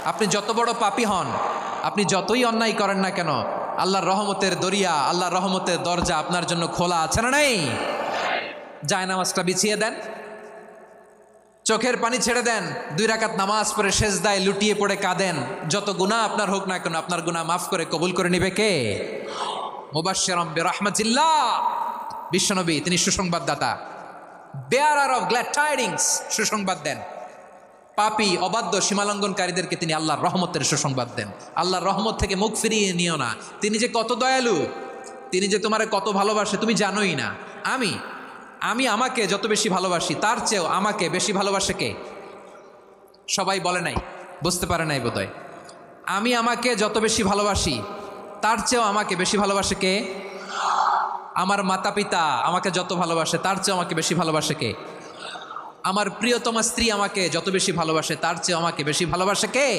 আপনি যত বড় পাপী হন, আপনি যতই অন্যায় করেন না কেন, আল্লাহর রহমতের দরিয়া, আল্লাহর রহমতের দরজা আপনার জন্য খোলা আছে না নাই? জায়নামাজটা বিছিয়ে দেন, চোখের পানি ছেড়ে দেন, 2 রাকাত নামাজ পড়ে সেজদায় লুটিয়ে পড়ে কাঁদেন। যত গুনাহ আপনার হোক না কেন, আপনার গুনাহ মাফ করে কবুল করে নিবে কে? মুবাশশিরাম বিরহমাতিল্লাহ, বিশ্বনবী তিনি সুসংবাদদাতা, বেয়ারার অফ গ্ল্যাড টাইডিংস, সুসংবাদ দেন। পাপী অবাধ্য সীমালঙ্ঘনকারীদেরকে তিনি আল্লাহর রহমতের সুসংবাদ দেন। আল্লাহর রহমত থেকে মুখ ফিরিয়ে নিও না। তিনি যে কত দয়ালু, তিনি যে তোমারে কত ভালোবাসে তুমি জানোই না। আমি আমাকে যত বেশি ভালোবাসি তার চেয়েও আমাকে বেশি ভালোবাসে কে? সবাই বলে নাই, বুঝতে পারে নাই বোধহয়। আমি আমাকে যত বেশি ভালোবাসি তার চেয়েও আমাকে বেশি ভালোবাসে কে? আমার মাতা পিতা আমাকে যত ভালোবাসে তার চেয়েও আমাকে বেশি ভালোবাসে কে? আমার প্রিয়তমা স্ত্রী আমাকে যত বেশি ভালোবাসে তার চেয়েও আমাকে বেশি ভালোবাসে কে?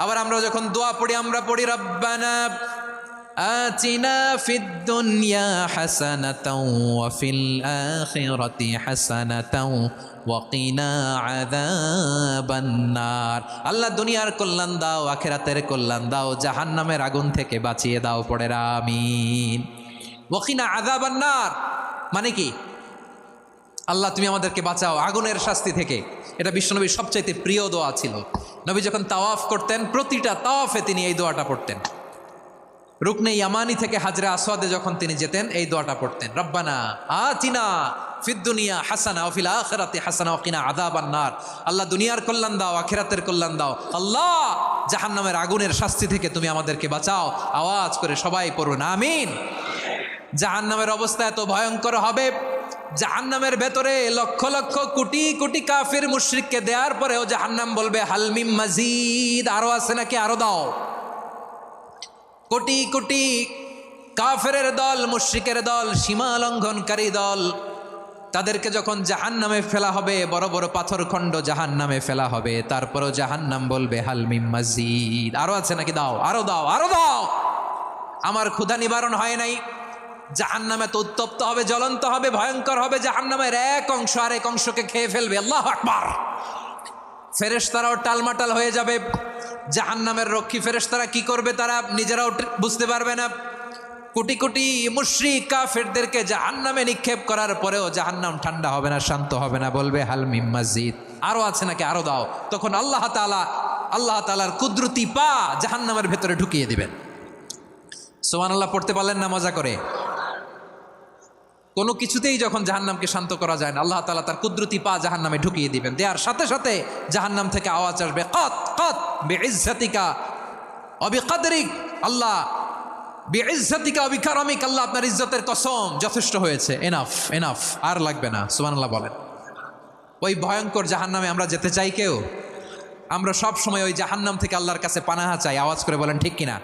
আবার আমরা যখন দোয়া পড়ি, আমরা পড়ি রব্বানা আতিনা ফিদ দুনিয়া হাসানাতাও ওয়া ফিল আখিরাতি হাসানাতাও ওয়া কিনা আযাবান নার। আল্লাহ দুনিয়ার কল্যাণ দাও, আখিরাতের কল্যাণ দাও, জাহান্নামের আগুন থেকে বাঁচিয়ে দাও। পড়ে আমিন। ওয়া কিনা আযাবান নার মানে কি? আল্লাহ তুমি আমাদেরকে বাঁচাও আগুনের শাস্তি থেকে। এটা বিশ্বনবীর সবচাইতে প্রিয় দোয়া ছিল। নবী যখন তাওয়াফ করতেন, প্রতিটা তাওয়াফে তিনি এই দোয়াটা পড়তেন। রুকনে ইয়ামানি থেকে হাজরে আসওয়াদে যখন তিনি যেতেন, এই দোয়াটা পড়তেন, রব্বানা আতিনা ফিদ দুনিয়া হাসানা ওয়া ফিল আখিরাতি হাসানা ওয়া কিনা আযাবান নার। আল্লাহ দুনিয়ার কল্যাণ দাও, আখিরাতের কল্যাণ দাও। আল্লাহ জাহান্নামের আগুনের শাস্তি থেকে তুমি আমাদেরকে বাঁচাও। আওয়াজ করে সবাই পড়ুন আমিন। জাহান্নামের অবস্থা এত ভয়ঙ্কর হবে, জাহান্নামের ভেতরে লক্ষ লক্ষ কোটি কোটি কাফির মুশরিককে দেওয়ার পরেও জাহান্নাম বলবে হাল মিম মাজিদ, আরো আছে নাকি, আরো দাও। কোটি কোটি কাফেরের দল, মুশরিকের দল, সীমা লঙ্ঘনকারী দল, তাদেরকে যখন জাহান্নামে ফেলা হবে, বড় বড় পাথরখণ্ড জাহান্নামে ফেলা হবে, তারপরও জাহান্নাম বলবে হাল মিম মাজিদ, আরো আছে নাকি, দাও, আরো দাও, আরো দাও। আমার ক্ষুধা নিবারণ হয় নাই। জাহান্নামে তো উত্তপ্ত হবে, জ্বলন্ত হবে, ভয়ঙ্কর হবে। জাহান্নামের এক অংশ আরেক অংশকে খেয়ে ফেলবে। আল্লাহু আকবার। ফেরেশতারাও টালমাটাল হয়ে যাবে। জাহান্নামের রক্ষী ফেরেশতারা কি করবে তারা নিজেরাও বুঝতে পারবে না। কোটি কোটি মুশরিক কাফেরদেরকে জাহান্নামে নিক্ষেপ করার পরেও জাহান্নাম ঠান্ডা হবে না, শান্ত হবে না, বলবে হাল মিম মাজিদ, আরো আছে নাকি, আরো দাও। তখন আল্লাহ তাআলার কুদরতি পা জাহান্নামের ভেতরে ঢুকিয়ে দিবেন। সুবহানাল্লাহ পড়তে পারলেন না মজা করে? কোনো কিছুতেই যখন জাহান্নামকে শান্ত করা যায় না, আল্লাহ তাআলা তার কুদরতি পা জাহান্নামে ঢুকিয়ে দিবেন। দেওয়ার সাথে সাথে জাহান্নাম থেকে আওয়াজ আসবে, কত কত বিইজ্জাতিকা ওয়া বিকদরিক, আল্লাহ বিইজ্জাতিকা ওয়া বিকারামিক, আল্লাহ আপনার ইজ্জতের কসম, যথেষ্ট হয়েছে, এনাফ এনাফ, আর লাগবে না। সুবহানাল্লাহ বলেন। ওই ভয়ঙ্কর জাহান্নামে আমরা যেতে চাই কেউ? আমরা সব সময় ওই জাহান্নাম থেকে আল্লাহর কাছে পানাহা চাই। আওয়াজ করে বলেন ঠিক কিনা?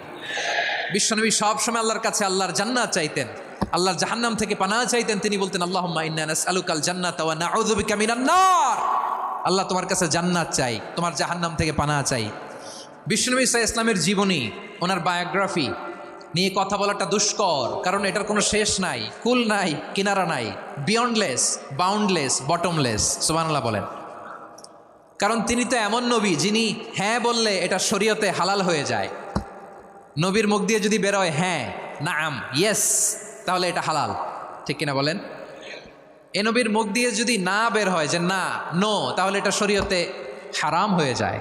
বিশ্বনবী সব সময় আল্লাহর কাছে আল্লাহর জান্নাত চাইতেন, আল্লাহর জাহান্নাম থেকে পানাহা চাইতেন। তিনি বলতেন আল্লাহুম্মা ইন্না নাসআলুকাল জান্নাতা ওয়া নাউযু বিকা মিনান নার। আল্লাহ তোমার কাছে জান্নাত চাই, তোমার জাহান্নাম থেকে পানাহা চাই। বিশ্বনবী সাল্লাল্লাহু আলাইহি ইসলামের জীবনী, ওনার বায়োগ্রাফি নিয়ে কথা বলাটা দুষ্কর, কারণ এটার কোনো শেষ নাই, কুল নাই, কিনারা নাই, বিয়ন্ডলেস, বাউন্ডলেস, বটমলেস। সুবহানাল্লাহ বলেন। কারণ তিনি তো এমন নবী যিনি হ্যাঁ বললে এটা শরীয়তে হালাল হয়ে যায়। নবীর মুখ দিয়ে যদি বেরোয় হ্যাঁ, নাম, ইয়েস, তাহলে এটা হালাল, ঠিক কিনা বলেন? এ নবীর মুখ দিয়ে যদি না বের হয় যে না, নো, তাহলে এটা শরীয়তে হারাম হয়ে যায়।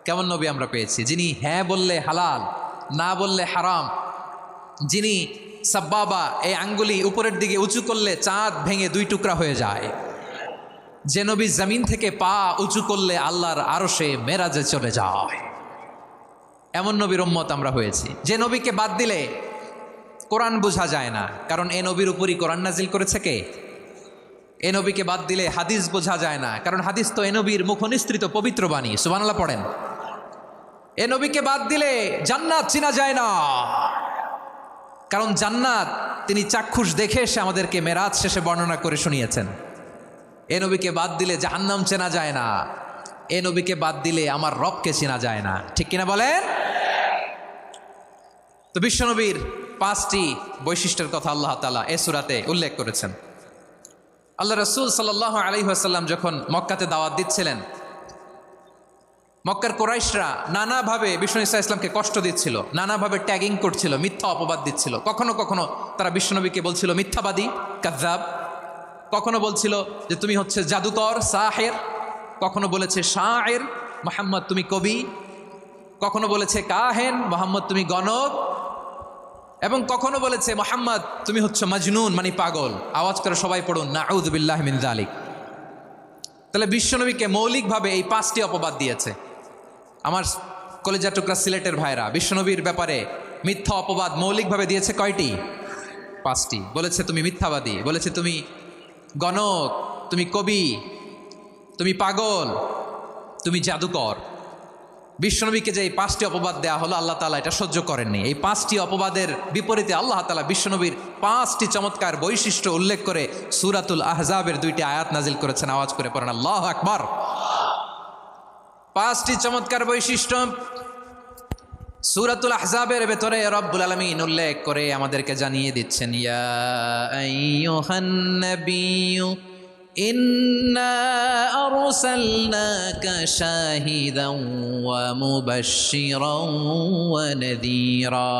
কেমন নবী আমরা পেয়েছি, যিনি হ্যাঁ বললে হালাল, না বললে হারাম, যিনি সাব্বাবা, এই আঙ্গুলি উপরের দিকে উঁচু করলে চাঁদ ভেঙে 2 টুকরা হয়ে যায়, যে নবী জমিন থেকে পা উঁচু করলে আল্লাহর আরশে মেরাজে চলে যায়। এমন নবীর উম্মত আমরা হয়েছি। যে নবীকে বাদ দিলে কোরআন বোঝা যায় না, কারণ এ নবীর উপরই কোরআন নাজিল করেছে কে? এ নবীকে বাদ দিলে হাদিস বোঝা যায় না, কারণ হাদিস তো এ নবীর মুখনিসৃত পবিত্র বাণী। সুবহানাল্লাহ পড়েন। এ নবীকে বাদ দিলে জান্নাত চিনা যায় না, কারণ জান্নাত তিনি চাক্ষুষ দেখে এসে আমাদেরকে মেরাজ শেষে বর্ণনা করে শুনিয়েছেন। এ নবীকে বাদ দিলে জাহান্নাম চেনা যায় না, এ নবীকে বাদ দিলে আমার রবকে চেনা যায় না, ঠিক কিনা বলেন? তো বিশ্বনবীর 5টি বৈশিষ্ট্যের কথা আল্লাহ তাআলা এই সূরাতে উল্লেখ করেছেন। আল্লাহ রাসূল সাল্লাল্লাহু আলাইহি ওয়াসাল্লাম যখন মক্কাতে দাওয়াত দিচ্ছিলেন, মক্কার কোরাইশরা নানাভাবে বিষ্ণু ইসা ইসলামকে কষ্ট দিচ্ছিল, নানাভাবে ট্যাগিং করছিল, মিথ্যা অপবাদ দিচ্ছিল। কখনো কখনো তারা বিশ্বনবীকে বলছিল মিথ্যাবাদী, কাযযাব। কখনো বলছিল যে তুমি হচ্ছে জাদুকর, সাহের। কখনো বলেছে শায়ের, মুহাম্মদ তুমি কবি। কখনো বলেছে কাহেন, মুহাম্মদ তুমি গণক। এবং কখনো বলেছে মুহাম্মদ তুমি হচ্ছে মাজনুন, মানে পাগল। আওয়াজ করে সবাই পড়ুন নাউযু বিল্লাহি মিন যালিক। তাহলে বিশ্বনবীকে মৌলিকভাবে এই 5টি অপবাদ দিয়েছে। আমার কলেজা টুকরা সিলেটের ভাইরা, বিশ্বনবীর ব্যাপারে মিথ্যা অপবাদ মৌলিকভাবে দিয়েছে কয়টি? 5টি। বলেছে তুমি মিথ্যাবাদী, বলেছে তুমি গণক, তুমি কবি, তুমি পাগল, তুমি জাদুকর। বিশ্বনবীকে যে এই 5টি অপবাদ দেওয়া হলো, আল্লাহ তাআলা এটা সহ্য করেননি। এই 5টি অপবাদের বিপরীতে আল্লাহ তাআলা বিশ্বনবীর 5টি চমৎকার বৈশিষ্ট্য উল্লেখ করে সূরাতুল আহজাবের 2টি আয়াত নাজিল করেছেন। আওয়াজ করে পড়েন আল্লাহু আকবার। 5টি চমৎকার বৈশিষ্ট্য সূরাতুল আহজাবের ভেতরে রব্বুল আলামিন উল্লেখ করে আমাদেরকে জানিয়ে দিচ্ছেন, ইয়া আইয়ুহান নাবিয়্যু ইন্না আরসালনাকা শাহিদান ওয়া মুবাশশিরান ওয়া নাযীরা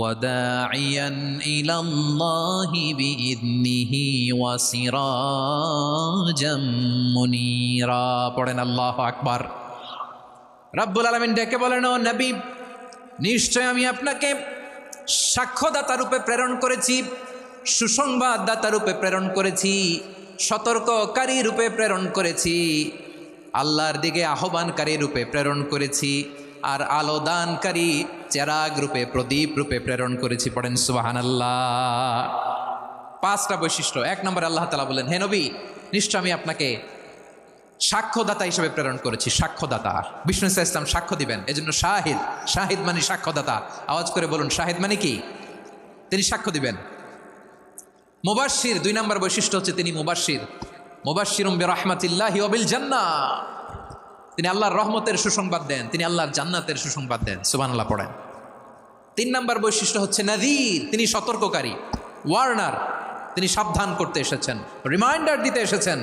ওয়া দাঈয়ান ইলাল্লাহি বিইذনিহি ওয়া সিরাজাম মুনীরা। পড়েন আল্লাহু আকবার। রব্বুল আলামিন ডেকে বলেন, ও নবী, নিশ্চয় আমি আপনাকে সাক্ষ্যদাতা রূপে প্রেরণ করেছি, সুসংবাদদাতা রূপে প্রেরণ করেছি, সতর্ককারী রূপে প্রেরণ করেছি, আল্লাহর দিকে আহ্বানকারী রূপে প্রেরণ করেছি, আর আলো দানকারী চেরাগ রূপে, প্রদীপ রূপে প্রেরণ করেছি। পড়েন সুবহানাল্লাহ। 5টা বৈশিষ্ট্য। 1 নম্বরে আল্লাহ তাআলা বলেন, হে নবী, নিশ্চয় আমি আপনাকে সাক্ষ্যদাতা হিসেবে প্রেরণ করেছি। সাক্ষ্যদাতা, বিষ্ণু ইসা ইসলাম সাক্ষ্য দিবেন, এজন্য শাহিদ। শাহিদ মানে সাক্ষ্যদাতা। আওয়াজ করে বলুন শাহিদ মানে কি? তিনি সাক্ষ্য দিবেন। মুবাশশির, 2 নম্বর বৈশিষ্ট্য হচ্ছে তিনি মুবাশশির। মুবাশশিরুম বিরাহমাতিল্লাহি ওয়া বিল জান্নাহ। তিনি আল্লাহর রহমতের সুসংবাদ দেন, তিনি আল্লাহর জান্নাতের সুসংবাদ দেন। সুবহানাল্লাহ পড়েন। 3 নম্বর বৈশিষ্ট্য হচ্ছে নাযীর, তিনি সতর্ককারী, ওয়ার্নার। তিনি সাবধান করতে এসেছেন, রিমাইন্ডার দিতে এসেছেন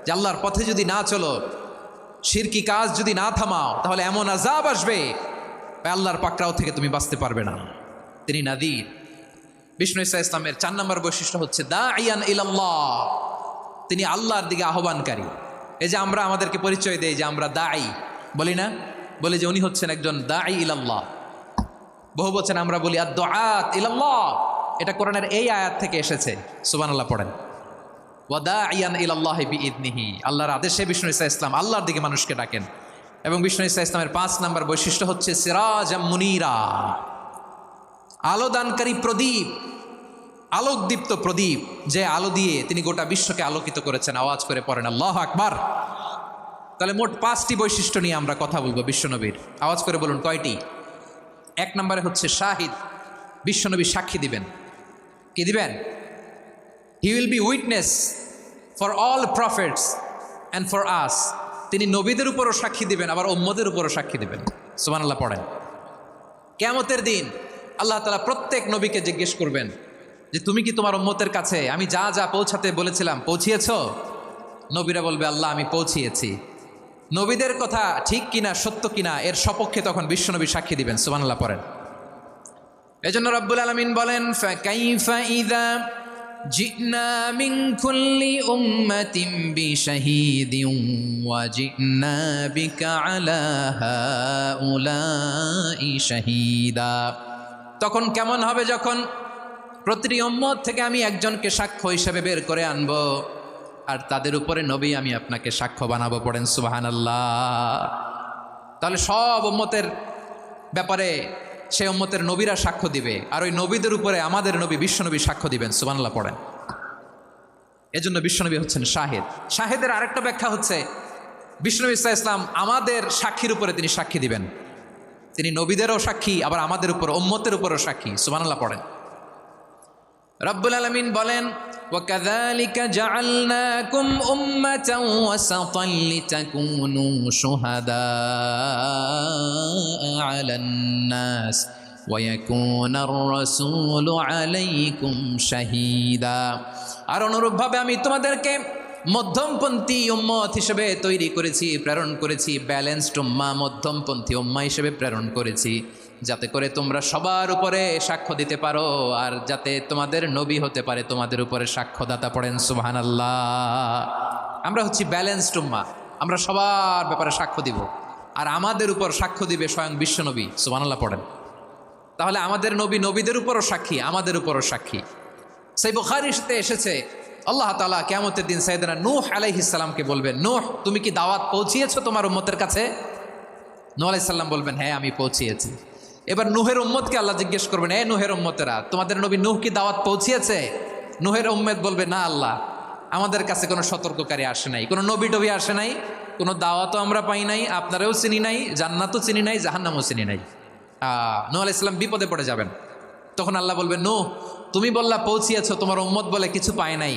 যে আল্লাহর পথে যদি না চলো, শিরকি কাজ যদি না থামাও, তাহলে এমন আযাব আসবে আল্লাহর পাকড়াও থেকে তুমি বাঁচতে পারবে না। তিনি নাযীর। বিষ্ণু ইসা ইসলামের 4 নম্বর বৈশিষ্ট্য হচ্ছে দাঈয়ান ইলাল্লাহ, তিনি আল্লাহর দিকে আহ্বানকারী। এই যে আমরা আমাদেরকে পরিচয় দেই যে আমরা দাঈ, বলি না? বলি যে উনি হচ্ছেন একজন দাঈ ইলাল্লাহ। বহু বচন আমরা বলি আদ-দুআত ইলাল্লাহ। এটা কোরআনের এই আয়াত থেকে এসেছে। সুবহানাল্লাহ পড়েন। ওয়া দাঈয়ান ইলাল্লাহি বিইذনিহি, আল্লাহর আদেশে বিষ্ণু ইসা ইসলাম আল্লাহর দিকে মানুষকে ডাকেন। এবং বিষ্ণু ইসা ইসলামের 5 নম্বর বৈশিষ্ট্য হচ্ছে সিরাজাম মুনীরা, আলোদানকারী প্রদীপ, আলোকদীপ্ত প্রদীপ, যে আলো দিয়ে তিনি গোটা বিশ্বকে আলোকিত করেছেন। আওয়াজ করে পড়েন আল্লাহু আকবার। তাহলে মোট 5টি বৈশিষ্ট্য নিয়ে আমরা কথা বলবো বিশ্বনবীর। আওয়াজ করে বলুন কয়টি? 1 নম্বরে হচ্ছে শাহিদ, বিশ্বনবী সাক্ষী দিবেন। কি দিবেন? He will be witness for all prophets and for us. তিনি নবীদের উপরও সাক্ষী দিবেন, আবার উম্মতের উপরও সাক্ষী দিবেন। সুবহানাল্লাহ পড়েন। কিয়ামতের দিন আল্লাহ তাআলা প্রত্যেক নবীকে জিজ্ঞেস করবেন যে তুমি কি তোমার উম্মতের কাছে আমি যা যা পৌঁছাতে বলেছিলাম পৌঁছিয়েছো? নবীরা বলবে আল্লাহ আমি পৌঁছিয়েছি। নবীদের কথা ঠিক কিনা, সত্য কিনা, এর সপক্ষে তখন বিশ্বনবী সাক্ষী দিবেন। সুবহানাল্লাহ পড়েন। এজন্য রব্বুল আলামিন বলেন, ফাকাইফা ইযা জিনা মিন কুল্লি উম্মাতিন বিশাহীদিন ওয়া জিনা বিকা আলা হাউলাই শাহীদা। তখন কেমন হবে যখন প্রতিটি উম্মত থেকে আমি একজনকে সাক্ষ্য হিসেবে বের করে আনবো, আর তাদের উপরে নবী আমি আপনাকে সাক্ষ্য বানাবো। পড়েন সুবহানাল্লাহ। তাহলে সব উম্মতের ব্যাপারে সেই উম্মতের নবীরা সাক্ষ্য দিবে, আর ওই নবীদের উপরে আমাদের নবী বিশ্বনবী সাক্ষ্য দিবেন। সুবহানাল্লাহ পড়েন। এজন্য বিশ্বনবী হচ্ছেন শাহিদ। শাহিদের আরেকটা ব্যাখ্যা হচ্ছে বিশ্বনবী সাল্লাল্লাহু আলাইহি ওয়াসাল্লাম আমাদের সাক্ষীর উপরে তিনি সাক্ষী দিবেন। তিনি নবীদেরও সাক্ষী, আবার আমাদের উপর, উম্মতের উপরও সাক্ষী। সুবহানাল্লাহ পড়েন। রব্বুল আলামিন বলেন, وَكَذَلِكَ جَعَلْنَاكُمْ أُمَّةً وَسَطًا لِتَكُونُوا شُهَدَاءَ عَلَى النَّاسِ وَيَكُونَ الرَّسُولُ عَلَيْكُمْ شَهِيدًا। আর অনুরূপভাবে আমি তোমাদেরকে মধ্যমপন্থী উম্মত হিসেবে তৈরি করেছি, প্রেরণ করেছি। ব্যালেন্সড উম্মাহ, মধ্যমপন্থী উম্মাহ হিসেবে প্রেরণ করেছি, যাতে করে তোমরা সবার উপরে সাক্ষ্য দিতে পারো, আর যাতে তোমাদের নবী হতে পারে তোমাদের উপরে সাক্ষ্যদাতা। পড়েন সুবহানাল্লাহ। আমরা হচ্ছি ব্যালেন্সড উম্মাহ, আমরা সবার ব্যাপারে সাক্ষ্য দিব, আর আমাদের উপর সাক্ষ্য দিবে স্বয়ং বিশ্বনবী। সুবহানাল্লাহ পড়েন। তাহলে আমাদের নবী নবীদের উপরও সাক্ষী, আমাদের উপরও সাক্ষী। সেই বুখারীতে এসেছে, আল্লাহ তাআলা কিয়ামতের দিন সাইয়েদনা নূহ আলাইহিস সালামকে বলবেন, নূহ তুমি কি দাওয়াত পৌঁছিয়েছো তোমার উম্মতের কাছে? নূহ আলাইহিস সালাম বলবেন, হ্যাঁ আমি পৌঁছিয়েছি। এবার নূহের উম্মতকে আল্লাহ জিজ্ঞেস করবেন, এ নূহের উম্মতেরা, তোমাদের নবী নূহ কি দাওয়াত পৌঁছিয়েছে? নূহের উম্মত বলবে, না আল্লাহ, আমাদের কাছে কোনো সতর্ককারী আসে নাই, কোনো নবী টবি আসে নাই, কোনো দাওয়াতও আমরা পাই নাই, আপনারাও চিনি নাই, জান্নাতও চিনি নাই, জাহান্নামও চিনি নাই। নূহ আলাইহিস সালাম বিপদে পড়ে যাবেন। তখন আল্লাহ বলবেন, নূহ তুমি বললা পৌঁছিয়েছো, তোমার উম্মত বলে কিছু পায় নাই।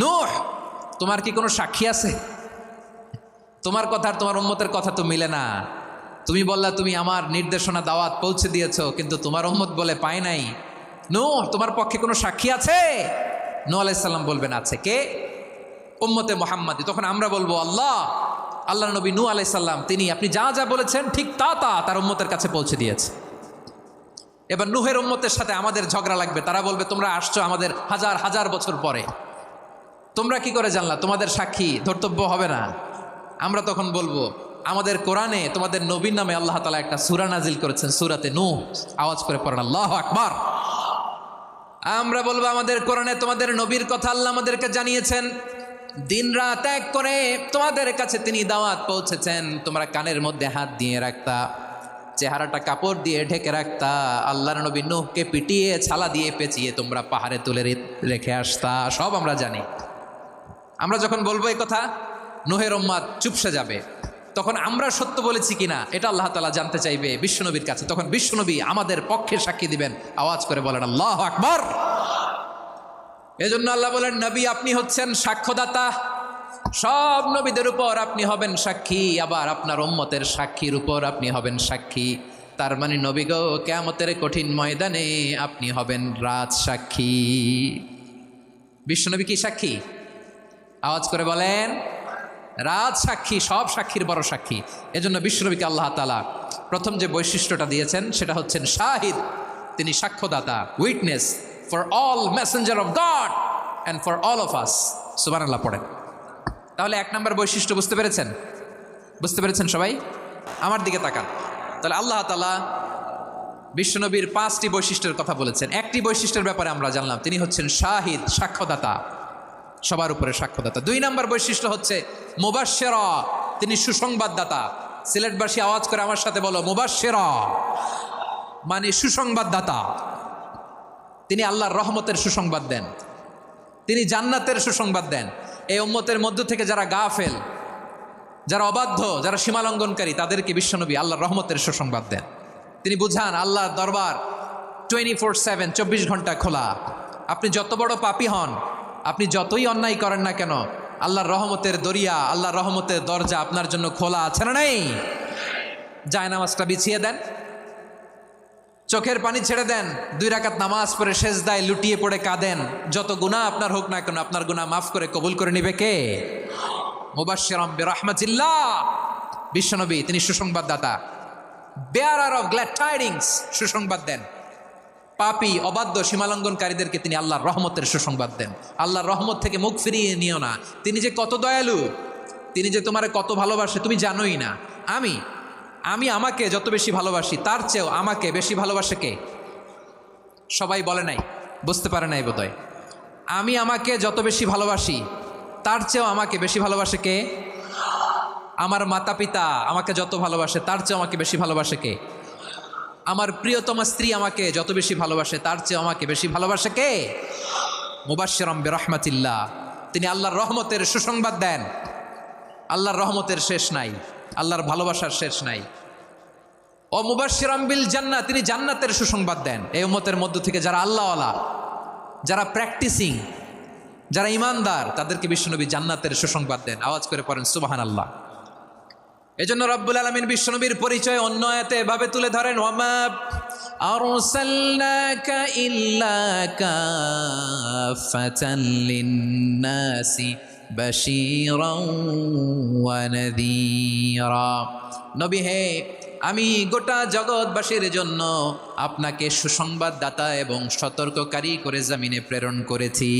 নূহ তোমার কি কোনো সাক্ষী আছে? তোমার কথা আর তোমার উম্মতের কথা তো মিলে না। তুমি বললা তুমি আমার নির্দেশনা দাওয়াত পৌঁছে দিয়েছো, কিন্তু তোমার উম্মত বলে পায় নাই। নূহ তোমার পক্ষে কোনো সাক্ষী আছে? নূহ আলাইহিস সালাম বলবেন, আছে। কে? উম্মতে মুহাম্মাদি। তখন আমরা বলবো, আল্লাহ নবী নূহ আলাইহিস সালাম তিনি আপনি যা যা বলেছেন ঠিক তা তার উম্মতের কাছে পৌঁছে দিয়েছে। এবার নূহের উম্মতের সাথে আমাদের ঝগড়া লাগবে। তারা বলবে, তোমরা আসছো আমাদের হাজার হাজার বছর পরে, তোমরা কি করে জানলা? তোমাদের সাক্ষী ধর্তব্য হবে না? আমরা তখন বলবো, আমাদের কোরআনে তোমাদের নবীর নামে আল্লাহ তাআলা একটা সূরা নাজিল করেছেন, সূরাতে নূহ। আওয়াজ করে পড়েন আল্লাহু আকবার। আমরা বলবো, আমাদের কোরআনে তোমাদের নবীর কথা আল্লাহ আমাদেরকে জানিয়েছেন, দিন রাত এক করে তোমাদের কাছে তিনি দাওয়াত পৌঁছেছেন। তোমরা কানের মধ্যে হাত দিয়ে রাখতা, চেহারাটা কাপড় দিয়ে ঢেকে রাখতা, আল্লাহর নবী নূহকে পিটিয়ে ছালা দিয়ে পেঁচিয়ে তোমরা পাহাড়ে তুলে রেখে আসতা। সব আমরা জানি। আমরা যখন বলবো এই কথা, নূহের উম্মত চুপসে যাবে। তখন আমরা সত্য বলেছি কিনা এটা আল্লাহ তাআলা জানতে চাইবে বিশ্বনবীর কাছে। তখন বিশ্বনবী আমাদের পক্ষে সাক্ষী দিবেন। আওয়াজ করে বলেন আল্লাহু আকবার। এজন্য আল্লাহ বলেন, নবী আপনি হচ্ছেন সাক্ষ্যদাতা, সব নবীদের উপর আপনি হবেন সাক্ষী, আবার আপনার উম্মতের সাক্ষীর উপর আপনি হবেন সাক্ষী। তার মানে নবী গো, কিয়ামতের কঠিন ময়দানে আপনি হবেন রাজ সাক্ষী। বিশ্বনবী কি সাক্ষী? আওয়াজ করে বলেন, রাজ সাক্ষী, সব সাক্ষীর বড় সাক্ষী। এজন্য বিশ্বনবীকে আল্লাহ তাআলা প্রথম যে বৈশিষ্ট্যটা দিয়েছেন সেটা হচ্ছেন শাহিদ। তিনি সাক্ষ্যদাতা, witness for all messenger of God and for all of us. সুবহানাল্লাহ পড়েন। তাহলে এক নম্বর বৈশিষ্ট্য বুঝতে পেরেছেন? বুঝতে পেরেছেন সবাই? আমার দিকে তাকান। তাহলে আল্লাহ তাআলা বিশ্বনবীর 5টি বৈশিষ্ট্যের কথা বলেছেন। একটি বৈশিষ্ট্যের ব্যাপারে আমরা জানলাম, তিনি হচ্ছেন শাহিদ, সাক্ষ্যদাতা, সবার উপরে সাক্ষ্যদাতা। 2 নম্বর বৈশিষ্ট্য হচ্ছে মুবাশশিরা, তিনি সুসংবাদদাতা। সিলেটবাসী আওয়াজ করে আমার সাথে বলো, মুবাশশিরা মানে সুসংবাদদাতা। তিনি আল্লাহর রহমতের সুসংবাদ দেন, তিনি জান্নাতের সুসংবাদ দেন। এই উম্মতের মধ্য থেকে যারা গাফেল, যারা অবাধ্য, যারা সীমালঙ্ঘনকারী, তাদেরকে বিশ্বনবী আল্লাহর রহমতের সুসংবাদ দেন। তিনি বুঝান আল্লাহর দরবার 24/7, 24 ঘন্টা খোলা। আপনি যত বড় পাপী হন, আপনি যতই অন্যায় করেন না কেন, আল্লাহর রহমতের দরিয়া, আল্লাহর রহমতের দরজা আপনার জন্য খোলা আছে না নেই? জায়নামাজটা বিছিয়ে দেন, চোখের পানি ছেড়ে দেন, 2 রাকাত নামাজ পড়ে সেজদায় লুটিয়ে পড়ে কাঁদেন। যত গুনাহ আপনার হোক না কেন, আপনার গুনাহ মাফ করে কবুল করে নিবে কে? মুবাশশিরাম বিরহমাতিল্লাহ। বিশ্বনবী তিনি সুসংবাদদাতা, বেয়ারার অফ গ্ল্যাড টাইডিংস, সুসংবাদ দেন। পাপী, অবাধ্য, সীমালঙ্ঘনকারীদেরকে তিনি আল্লাহর রহমতের সুসংবাদ দেন। আল্লাহর রহমত থেকে মুখ ফিরিয়ে নিও না। তিনি যে কত দয়ালু, তিনি যে তোমারে কত ভালোবাসে তুমি জানোই না। আমি আমাকে যত বেশি ভালোবাসি, তার চেয়েও আমাকে বেশি ভালোবাসে কে? সবাই বলে নাই, বুঝতে পারে নাই বোধহয়। আমি আমাকে যত বেশি ভালোবাসি, তার চেয়েও আমাকে বেশি ভালোবাসে কে? আমার মাতা পিতা আমাকে যত ভালোবাসে, তার চেয়েও আমাকে বেশি ভালোবাসে কে? আমার প্রিয়তমা স্ত্রী আমাকে যত বেশি ভালোবাসে, তার চেয়েও আমাকে বেশি ভালোবাসে কে? মুবাশশিরাম বিরহমাতিল্লাহ, তিনি আল্লাহর রহমতের সুসংবাদ দেন। আল্লাহর রহমতের শেষ নাই, আল্লাহর ভালোবাসার শেষ নাই। ও মুবাশশিরাম বিল জান্নাহ, তিনি জান্নাতের সুসংবাদ দেন। এই উম্মতের মধ্য থেকে যারা আল্লাহওয়ালা, যারা প্র্যাকটিসিং, যারা ইমানদার, তাদেরকে বিশ্বনবী জান্নাতের সুসংবাদ দেন। আওয়াজ করে পড়েন সুবহানাল্লাহ। এজন্য রব্বুল আলামিন বিশ্বনবীর পরিচয় অন্য আয়াতে এভাবে তুলে ধরেন, ওয়ামা আরসালনাকা ইল্লা কাফাতান লিন্নাসি বাশীরাও ওয়া নাযীরা। নবী হে, আমি গোটা জগৎবাসীর জন্য আপনাকে সুসংবাদদাতা এবং সতর্ককারী করে জমিনে প্রেরণ করেছি।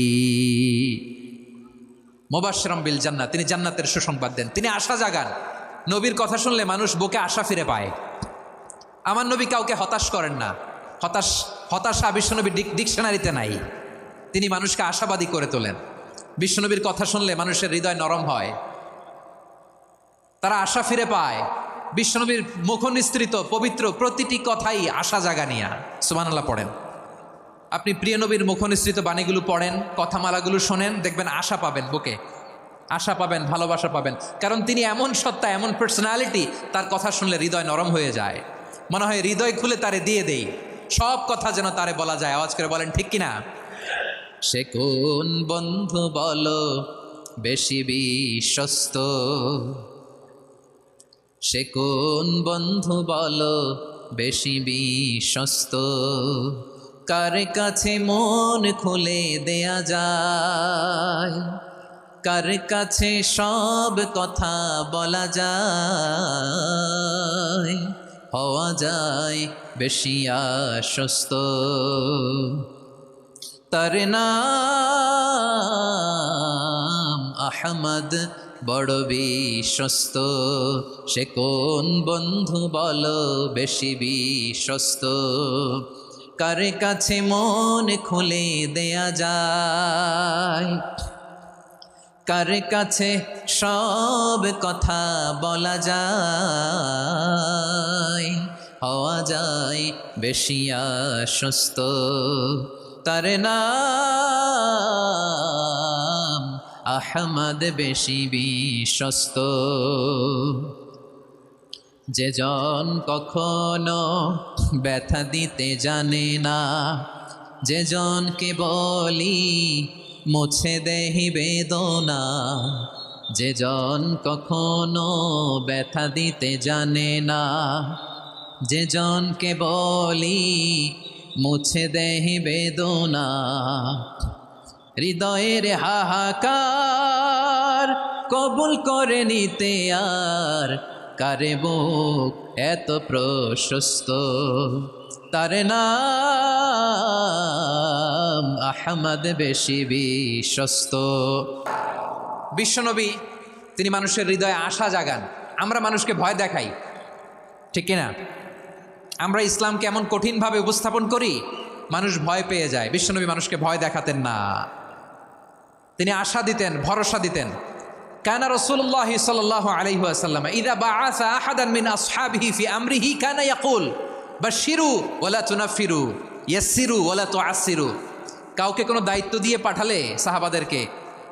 মুবাশশিরাম বিল জান্নাহ, তিনি জান্নাতের সুসংবাদ দেন, তিনি আশা জাগান। নবীর কথা শুনলে মানুষ বুকে আশা ফিরে পায়। আমার নবী কাউকে হতাশ করেন না। হতাশা বিশ্বনবীর ডিকশনারিতে নাই। তিনি মানুষকে আশাবাদী করে তোলেন। বিশ্বনবীর কথা শুনলে মানুষের হৃদয় নরম হয়, তারা আশা ফিরে পায়। বিশ্বনবীর মুখনিসৃত পবিত্র প্রতিটি কথাই আশা জাগানিয়া। সুবহানাল্লাহ পড়েন। আপনি প্রিয় নবীর মুখনিসৃত বাণীগুলো পড়েন, কথামালাগুলো শোনেন, দেখবেন আশা পাবেন, বুকে আশা পাবেন, ভালোবাসা পাবেন। কারণ তিনি এমন সত্তা, এমন পার্সোনালিটি, তার কথা শুনলে হৃদয় নরম হয়ে যায়। মনে হয় হৃদয় খুলে তারে দিয়ে দেই, সব কথা যেন তারে বলা যায়। আওয়াজ করে বলেন ঠিক কিনা? সে কোন বন্ধু বলো বেশি বিশ্বস্ত, সে কোন বন্ধু বলো বেশি বিশ্বস্ত, কার কাছে মন খুলে দেয়া যায়, কার কাছে সব কথা বলা যায়, হওয়া যায় বেশি আশ্বস্ত। তার নাম আহমদ, বড় বিশ্বস্ত। সে কোন বন্ধু বলো বেশি বিশ্বস্ত, কার কাছে মন খুলে দেয়া যায়, কার কাছে সব কথা বলা যায়, হওয়া যায় বেশি আশ্বস্ত। তার নাম আহমদ, বেশি বিশ্বস্ত। যে জন কখনো ব্যথা দিতে জানে না, যে জনকে বলি মুছে দেহি বেদনা, যে জন কখনো ব্যথা দিতে জানে না, যে জনকে বলি মুছে দেহি বেদনা, হৃদয়ের হাহাকার কবুল করে নিতে আর কারে বুক এত প্রশস্ত। তার নাম আহমদ, বেশি বিশ্বস্ত। বিশ্বনবী তিনি মানুষের হৃদয়ে আশা জাগান। আমরা মানুষকে ভয় দেখাই, ঠিক কিনা? আমরা ইসলামকে এমন কঠিনভাবে উপস্থাপন করি, মানুষ ভয় পেয়ে যায়। বিশ্বনবী মানুষকে ভয় দেখাতেন না, তিনি আশা দিতেন, ভরসা দিতেন। কানা রাসূলুল্লাহ সাল্লাল্লাহু আলাইহি ওয়াসাল্লাম ইযা বাআসা আহাদান মিন আসহাবিহি ফি আমরিহি কানা ইয়াকুল বাশশিরু ওয়ালা তুনাফিরু, ইয়াসসিরু ওয়ালা তুআসসিরু। কাউকে কোনো দায়িত্ব দিয়ে পাঠালে সাহাবাদেরকে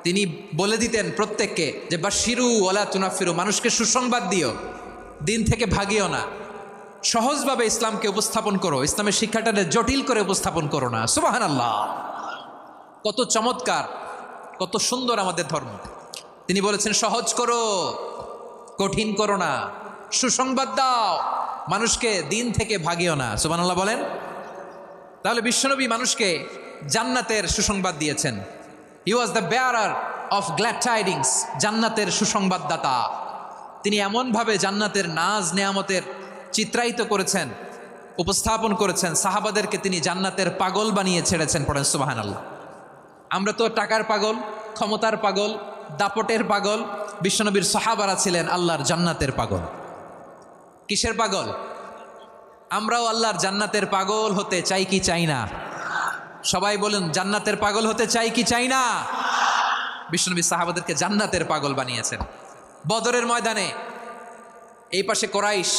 তিনি বলে দিতেন প্রত্যেককে যে বাশশিরু ওয়ালা তুনাফিরু, মানুষকে সুসংবাদ দিও, দিন থেকে ভাগিও না, সহজভাবে ইসলামকে উপস্থাপন করো, ইসলামের শিক্ষাটাকে জটিল করে উপস্থাপন করো না। সুবহানাল্লাহ, কত চমৎকার, কত সুন্দর আমাদের ধর্ম। তিনি বলেছেন সহজ করো, কঠিন করো না, সুসংবাদ দাও, মানুষকে দিন থেকে ভাগিও না। সুবহানাল্লাহ বলেন। তাহলে বিশ্বনবী মানুষকে জান্নাতের সুসংবাদ দিয়েছেন। He was the bearer of glad tidings, জান্নাতের সুসংবাদদাতা। তিনি এমনভাবে জান্নাতের নাজ নেয়ামতের চিত্রায়িত করেছেন, উপস্থাপন করেছেন, সাহাবাদেরকে তিনি জান্নাতের পাগল বানিয়ে ছেড়েছেন। পড়েন সুবহানাল্লাহ। আমরা তো টাকার পাগল, ক্ষমতার পাগল, দাপটের পাগল। বিশ্বনবীর সাহাবারা ছিলেন আল্লাহর জান্নাতের পাগল। কিসের পাগল? আমরাও আল্লাহর জান্নাতের পাগল হতে চাই কি চাই না? সবাই বলুন, জান্নাতের পাগল হতে চাই কি চাই না? বিশ্বনবী সাহাবাদেরকে জান্নাতের পাগল বানিয়েছেন। বদরের ময়দানে এই পাশে কোরাইশ,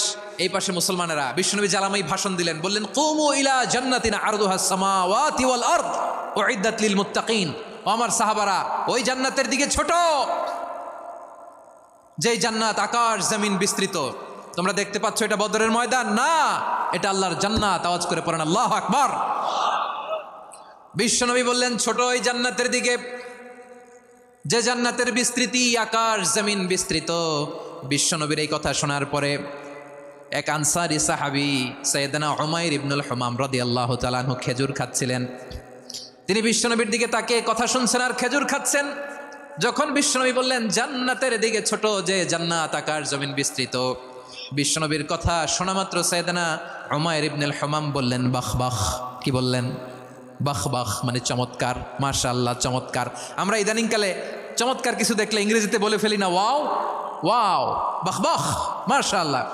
এই পাশে মুসলমানেরা। বিশ্বনবী জালামাই ভাষণ দিলেন, বললেন কুমু ইলা জান্নাতিন আরদুহাস সামাওয়াতি ওয়াল আরদ উইদ্দাত লিল মুত্তাকিন। ও আমার সাহাবারা, ওই জান্নাতের দিকে ছোট, যেই জান্নাত আকাশ জমিন বিস্তৃত। তোমরা দেখতে পাচ্ছ এটা বদরের ময়দান না, এটা আল্লাহর জান্নাত। আওয়াজ করে পড়েন আল্লাহু আকবার। বিশ্বনবী বললেন ছোট ওই জান্নাতের দিকে, যে জান্নাতের বিস্তৃতি আকাশ জমিন বিস্তৃত। বিশ্বনবীর এই কথা শোনার পরে এক আনসারী সাহাবী সাইয়েদনা উমাইর ইবনুল হুমাম রাদিয়াল্লাহু তাআলা আনহু খেজুর খাচ্ছিলেন। তিনি বিশ্বনবীর দিকে তাকিয়ে কথা শুনছেন আর খেজুর খাচ্ছেন। যখন বিশ্বনবী বললেন জান্নাতের দিকে ছোট যে জান্নাত আকাশ জমিন বিস্তৃত, বিশ্বনবীর কথা শোনা মাত্র সাইয়েদনা উমাইর ইবনুল হুমাম বললেন বাখ বাখ। কি বললেন? বাখ বাখ মানে চমৎকার, মাশাআল্লাহ চমৎকার। আমরা ইদানিংকালে চমৎকার কিছু দেখলে ইংরেজিতে বলে ফেলি না, ওয়াও ওয়াও, বাখ বাখ, মাশাআল্লাহ।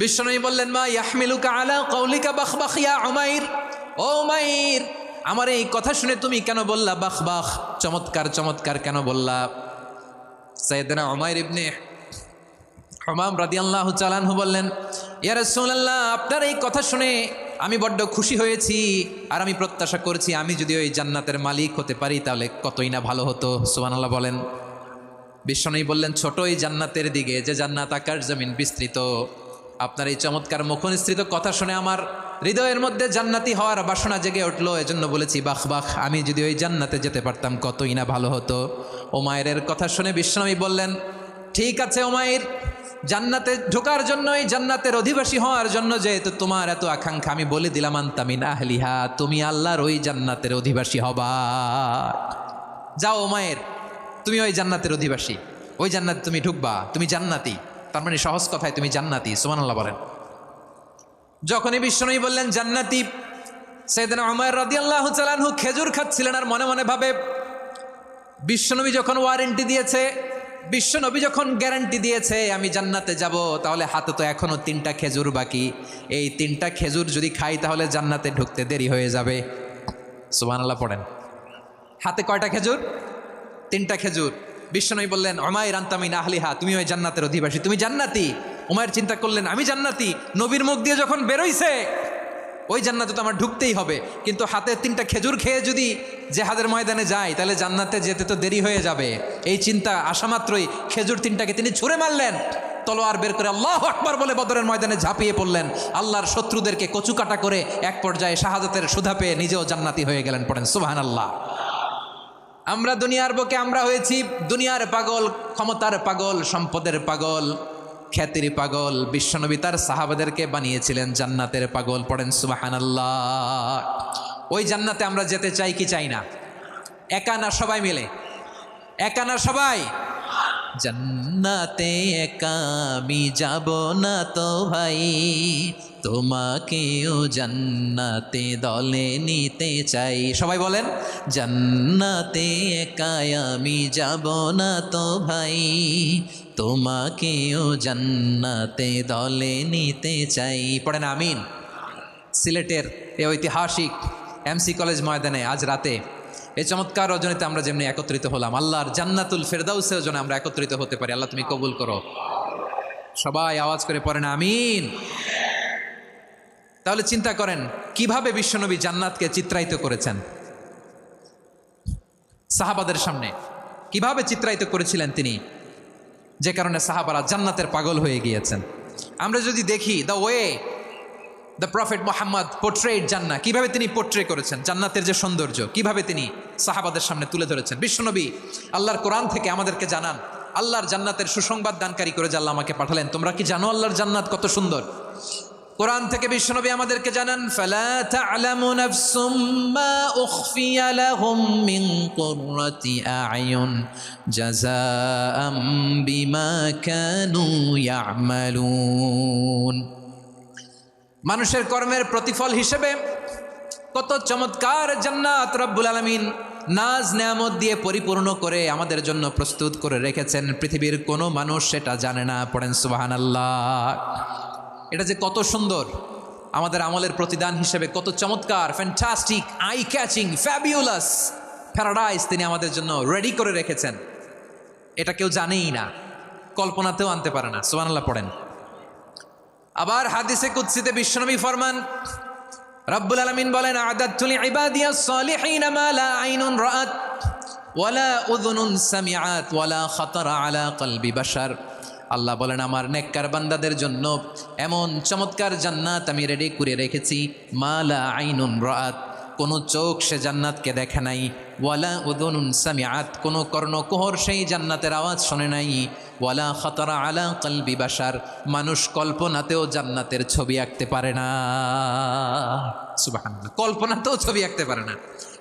বিশ্বনবী বললেন মা ইয়াহমিলুকা আলা কওলিকা বাখ বাখ ইয়া উমাইর। ও উমাইর, আমার এই কথা শুনে তুমি কেন বললা বাখ বাখ, চমৎকার চমৎকার কেন বললা? সাইয়েদনা উমাইর ইবনে হুমাম রাদিয়াল্লাহু তাআলা আনহু বললেন, ইয়া রাসূলুল্লাহ, আপনার এই কথা শুনে আমি বড্ড খুশি হয়েছি, আর আমি প্রত্যাশা করছি আমি যদি ওই জান্নাতের মালিক হতে পারি তাহলে কতই না ভালো হতো। সুবহানাল্লাহ বলেন। বিশ্বনবী বললেন ছোট এই জান্নাতের দিকে যে জান্নাত আকাশ জমিন বিস্তৃত, আপনার এই চমৎকার মুখনিসৃত কথা শুনে আমার হৃদয়ের মধ্যে জান্নাতি হওয়ার বাসনা জেগে উঠলো, এজন্য বলেছি বাখ বাখ, আমি যদি ওই জান্নাতে যেতে পারতাম কতই না ভালো হতো। উমাইরের কথা শুনে বিশ্বনবী বললেন, ঠিক আছে উমাইর, জান্নাতে ঢোকার জন্য, এই জান্নাতের অধিবাসী হওয়ার জন্য যেহেতু তোমার এত আকাঙ্ক্ষা, আমি বলে দিলাম আনতা মিন আহলিহা, তুমি আল্লাহর ওই জান্নাতের অধিবাসী হবা। যাও উমাইর, তুমি ওই জান্নাতের অধিবাসী, ওই জান্নাতে তুমি ঢুকবা, তুমি জান্নাতি। তার মানে সহজ কথায় তুমি জান্নাতি। সুবহানাল্লাহ বলেন। যখনই বিশ্বনবী বললেন জান্নাতি, সাইয়েদনা উমাইর রাদিয়াল্লাহু তাআলা আনহু খেজুর খাচ্ছিলেন আর মনে মনে ভাবে, বিশ্বনবী যখন ওয়ারেন্টি দিয়েছে, বিশ্বনবী যখন গ্যারান্টি দিয়েছে আমি জান্নাতে যাব, তাহলে হাতে তো এখনো 3টা খেজুর বাকি। এই 3টা খেজুর যদি খাই তাহলে জান্নাতে ঢুকতে দেরি হয়ে যাবে। সুবহানাল্লাহ পড়েন। হাতে কয়টা খেজুর? 3টা খেজুর। বিশ্বনবী বললেন উমাইর আনতা মিন আহলিহা, তুমি ওই জান্নাতের অধিবাসী, তুমি জান্নাতি। উমাইর চিন্তা করলেন আমি জান্নাতি, নবীর মুখ দিয়ে যখন বেরোইছে ওই জান্নাতে তো আমার ঢুকতেই হবে, কিন্তু হাতে 3টা খেজুর খেয়ে যদি জেহাদের ময়দানে যাই তাহলে জান্নাতে যেতে তো দেরি হয়ে যাবে। এই চিন্তা আসা মাত্রই খেজুর 3টাকে তিনি ছুঁড়ে মারলেন, তলোয়ার বের করে আল্লাহু আকবার বলে বদরের ময়দানে ঝাঁপিয়ে পড়লেন। আল্লাহর শত্রুদেরকে কচুকাটা করে এক পর্যায়ে শাহাদাতের সুধা পেয়ে নিজেও জান্নাতি হয়ে গেলেন। পড়েন সুবহানাল্লাহ। আমরা দুনিয়ার বুকে আমরা হয়েছি দুনিয়ার পাগল, ক্ষমতার পাগল, সম্পদের পাগল, খ্যাতির পাগল। বিশ্বনবী তার সাহাবাদেরকে বানিয়েছিলেন জান্নাতের পাগল। পড়েন সুবহানাল্লাহ। ওই জান্নাতে আমরা যেতে চাই কি চাই না? একা না সবাই মিলে? একা না সবাই? জান্নাতে একা আমি যাব না তো ভাই, তোমাকেও জান্নাতে দলে নিতে চাই। সবাই বলেন, জান্নাতে একা আমি যাব না তো ভাই, তোমাকেও জান্নাতে দলে নিতে চাই। পড়েন আমিন। সিলেটের এই ঐতিহাসিক এমসি কলেজ ময়দানে আজ রাতে এই চমৎকার রজনীতে আমরা যেমনি একত্রিত হলাম, আল্লাহর জান্নাতুল ফেরদাউসের জন্য আমরা একত্রিত হতে পারি। আল্লাহ তুমি কবুল করো। সবাই আওয়াজ করে পড়েন আমিন। তাহলে চিন্তা করেন কিভাবে বিশ্বনবী জান্নাতকে চিত্রায়িত করেছেন সাহাবাদের সামনে, কিভাবে চিত্রায়িত করেছিলেন তিনি, যে কারণে সাহাবারা জান্নাতের পাগল হয়ে গিয়েছেন। আমরা যদি দেখি the way the prophet Muhammad portrait জান্নাত, কিভাবে তিনি পোর্ট্রে করেছেন জান্নাতের যে সৌন্দর্য, কিভাবে তিনি সাহাবাদের সামনে তুলে ধরেছেন। বিশ্বনবী আল্লাহর কোরআন থেকে আমাদেরকে জানান, আল্লাহর জান্নাতের সুসংবাদ দানকারী করে যে আল্লাহ আমাকে পাঠালেন। তোমরা কি জানো আল্লাহর জান্নাত কত সুন্দর? কোরআন থেকে বিশ্বনবী আমাদেরকে জানান, ফালা তা'লামু নাফসুম মা উখফিয়া লাহুম মিন কুররাতি আ'য়ুন জাযাআম বিমা কানু ইয়া'মালুন। মানুষের কর্মের প্রতিফল হিসেবে কত চমৎকার জান্নাত রব্বুল আলামিন নাজ নেয়ামত দিয়ে পরিপূর্ণ করে আমাদের জন্য প্রস্তুত করে রেখেছেন। পৃথিবীর কোনো মানুষ সেটা জানে না। পড়েন সুবহানাল্লাহ। এটা যে কত সুন্দর, আমাদের আমলের প্রতিদান হিসেবে কত চমৎকার, fantastic, eye catching, fabulous paradise তিনি আমাদের জন্য রেডি করে রেখেছেন। এটা কেউ জানেই না, কল্পনাতেও আনতে পারে না। সুবহানাল্লাহ পড়েন। আবার হাদিসে কুদসিতে বিশ্বনবী ফরমান, রব্বুল আলামিন বলেন, আ'দাদতু লিইবাদিয়াস সালিহিনা মা লা আইনুন রাআত ওয়ালা উযুনুন সামিআত ওয়ালা খাতারা আলা কলবি বাশার। আল্লাহ বলেন, আমার নেককার বান্দাদের জন্য এমন চমৎকার জান্নাত আমি রেডি করে রেখেছি, মা লা আইনুন রাআত, কোনো চোখ সে জান্নাতকে দেখে নাই, ওয়ালা উযুনুন সামিআত, কোনো কর্ণকুহর সেই জান্নাতের আওয়াজ শোনে নাই, ওয়ালা খাতারা আলা কলবি বাশার, মানুষ কল্পনাতেও জান্নাতের ছবি আঁকতে পারে না। সুবহানাল্লাহ, কল্পনাতেও ছবি আঁকতে পারে না।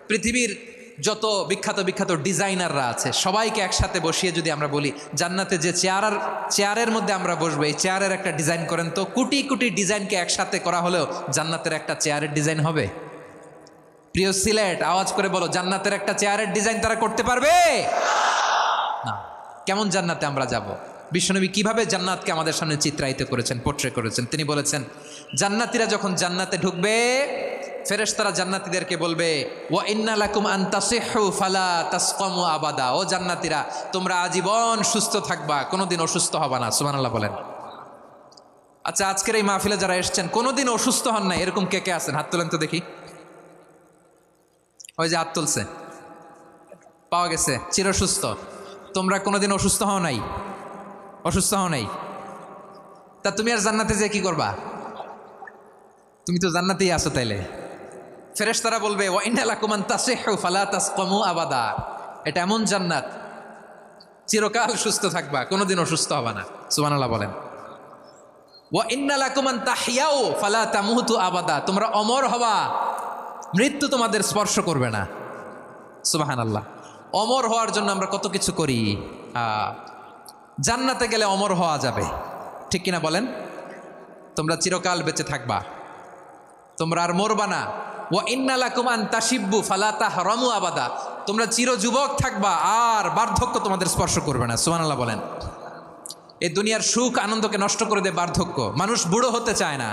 পৃথিবীর যত বিখ্যাত বিখ্যাত ডিজাইনাররা আছে সবাইকে একসাথে বসিয়ে যদি আমরা বলি জান্নাতে যে চেয়ারের মধ্যে আমরা বসবো, এই চেয়ারের একটা ডিজাইন করেন তো, কোটি কোটি ডিজাইনকে একসাথে করা হলেও জান্নাতের একটা চেয়ারের ডিজাইন হবে? প্রিয় সিলেট, আওয়াজ করে বলো, জান্নাতের একটা চেয়ারের ডিজাইন তারা করতে পারবে না। কেমন জান্নাতে আমরা যাব? বিশ্বনবী কিভাবে জান্নাতকে আমাদের সামনে চিত্রায়িত করেছেন, পোট্রে করেছেন। তিনি বলেছেন জান্নাতীরা যখন জান্নাতে ঢুকবে ফেরেশতারা জান্নাতীদেরকে বলবে ওয়া ইন্না লাকুম আন তাসিহু ফালা তাসকামু আবাদা, ও জান্নাতীরা তোমরা আজীবন সুস্থ থাকবা, কোনোদিন অসুস্থ হবা না। সুবহানাল্লাহ বলেন। আচ্ছা, আজকের এই মাহফিলে যারা এসেছেন কোনোদিন অসুস্থ হন না এরকম কে কে আছেন? হাত তোলেন তো দেখি। ওই যে হাত তুলছে, পাওয়া গেছে, চিরসুস্থ। তোমরা কোনোদিন অসুস্থ হও নাই? অসুস্থ হও নাই? তা তুমি আর জান্নাতে যে কি করবা? তুমি তো জান্নাতেই আছো। তাইলে ফেরেশতারা বলবে ওয়া ইন্না লাকুম আন তাসিহু ফালা তাসকামু আবাদা, এটা এমন জান্নাত চিরকাল সুস্থ থাকবা, কোনোদিন অসুস্থ হবা না। সুবহানাল্লাহ বলেন। ওয়া ইন্না লাকুম আন তাহইয়াউ ফালা তামুতু আবাদা, তোমরা অমর হবা, মৃত্যু তোমাদের স্পর্শ করবে না। সুবহানাল্লাহ। অমর হওয়ার জন্য আমরা কত কিছু করি। জান্নাতে গেলে অমর হওয়া যাবে, ঠিক কিনা বলেন? তোমরা চিরকাল বেঁচে থাকবা, তোমরা আর মরবা না। ওয়া ইন্না লাকুম আন তাশিব্বু ফালা তাহরামু আবাদা, তোমরা চির যুবক থাকবা, আর বার্ধক্য তোমাদের স্পর্শ করবে না। সুবহানাল্লাহ বলেন। এই দুনিয়ার সুখ আনন্দকে নষ্ট করে দেয় বার্ধক্য। মানুষ বুড়ো হতে চায় না।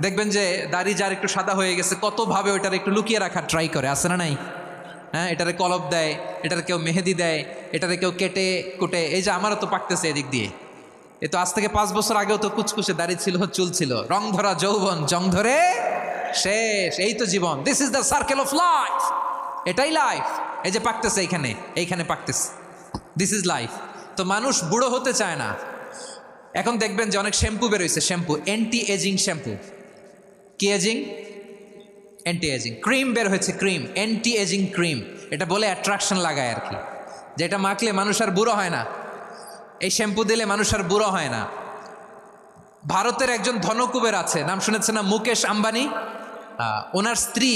দেখবেন যে দাড়ি যার একটু সাদা হয়ে গেছে কতভাবে ওইটার একটু লুকিয়ে রাখার ট্রাই করে, আছে না নাই? হ্যাঁ, এটারে কলপ দেয়, এটারে কেউ মেহেদি দেয়, এটারে কেউ কেটে কুটে। এই যে আমারও তো পাকতেছে এদিক দিয়ে, এ তো আজ থেকে 5 বছর আগেও তো কুচকুচে দাড়ি ছিল, চুল ছিল, রং ধরা যৌবন, জং ধরে শেষ। এই তো জীবন। This is the circle of life. এটাই লাইফ। এই যে পাকতেছে এইখানে পাকতেছে, দিস ইজ লাইফ। তো মানুষ বুড়ো হতে চায় না। এখন দেখবেন যে অনেক শ্যাম্পু বেরোইছে, শ্যাম্পু, অ্যান্টি এজিং শ্যাম্পু। কি এজিং? Anti aging. ক্রিম বের হয়েছে, ক্রিম, অ্যান্টি এজিং ক্রিম। এটা বলে অ্যাট্রাকশন লাগায় আর কি, যে এটা মাখলে মানুষ আর বুড়ো হয় না, এই শ্যাম্পু দিলে মানুষ আর বুড়ো হয় না। ভারতের একজন ধনকুবের আছে, নাম শুনেছেন না? মুকেশ আম্বানি। ওনার স্ত্রী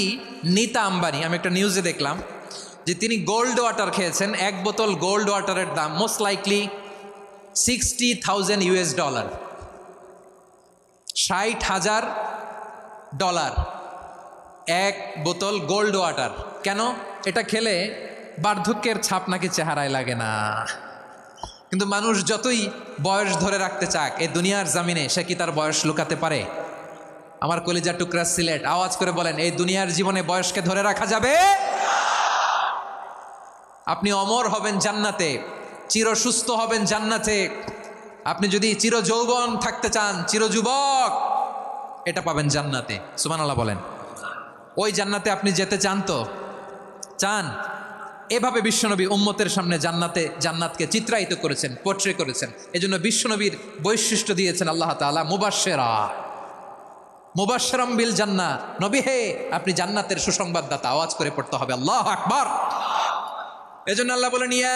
নীতা আম্বানি, আমি একটা নিউজে দেখলাম যে তিনি গোল্ড ওয়াটার খেয়েছেন। 1 বোতল গোল্ড ওয়াটারের দাম মোস্ট লাইকলি $60,000 $60,000 1 বোতল গোল্ড ওয়াটার। কেন? এটা খেলে বার্ধক্যের ছাপ নাকি চেহারায় লাগে না। কিন্তু মানুষ যতই বয়স ধরে রাখতে চাক এই দুনিয়ার জামিনে, সে কি তার বয়স লুকাতে পারে? আমার কলিজা টুকরা সিলেট, আওয়াজ করে বলেন, এই দুনিয়ার জীবনে বয়সকে ধরে রাখা যাবে? আপনি অমর হবেন জান্নাতে, চির সুস্থ হবেন জান্নাতে। আপনি যদি চির যৌবন থাকতে চান, চির যুবক, এটা পাবেন জান্নাতে। সুবহানাল্লাহ বলেন। ওই জান্নাতে আপনি যেতে চান তো? চান? এভাবে বিশ্বনবী উম্মতের সামনে জান্নাতকে চিত্রায়িত করেছেন, পোট্রে করেছেন। এজন্য বিশ্বনবীর বৈশিষ্ট্য দিয়েছেন আল্লাহ তাআলা মুবাশশিরাম বিল জান্নাহ। নবী হে, আপনি জান্নাতের সুসংবাদদাতা। আওয়াজ করে পড়তে হবে আল্লাহু আকবার। এজন্য আল্লাহ বলেন, ইয়া